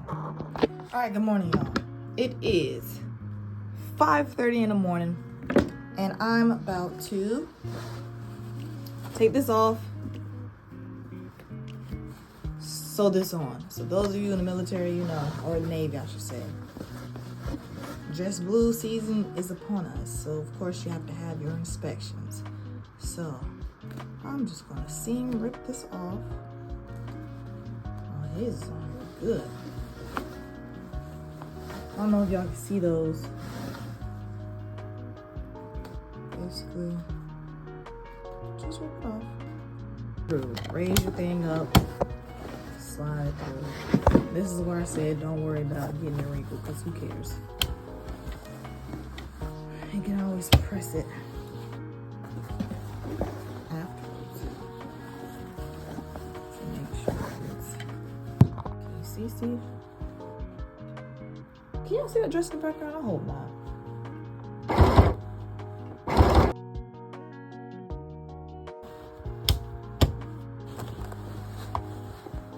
Alright, good morning, y'all. It is 5:30 in the morning, and I'm about to take this off, sew this on. So those of you in the military, you know, or the Navy, I should say. Dress blue season is upon us, so of course you have to have your inspections. So I'm just gonna seam rip this off. Oh, it is on good. I don't know if y'all can see those. Basically, just rip it off. Raise your thing up, slide through. This is where I said don't worry about getting it wrinkled, because who cares? You can always press it afterwards to make sure it's. Can you see, Steve? Can y'all see that dress in the background? I hope not.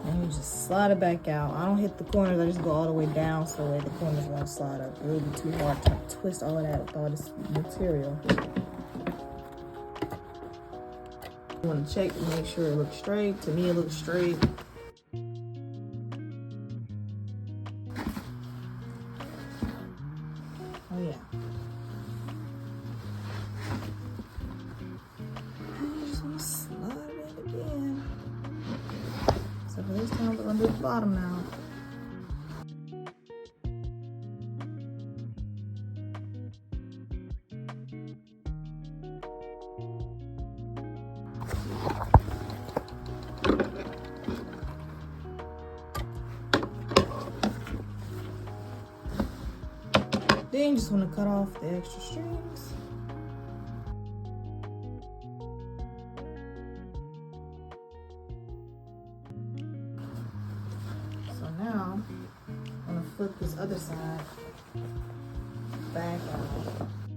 And you just slide it back out. I don't hit the corners, I just go all the way down so that the corners won't slide up. It would be too hard to twist all of that with all this material. You want to check to make sure it looks straight. To me, it looks straight. Oh yeah. And you just want to slide it in again. So for this time, we're gonna do the bottom now. Then you just want to cut off the extra strings. So now I'm going to flip this other side back out.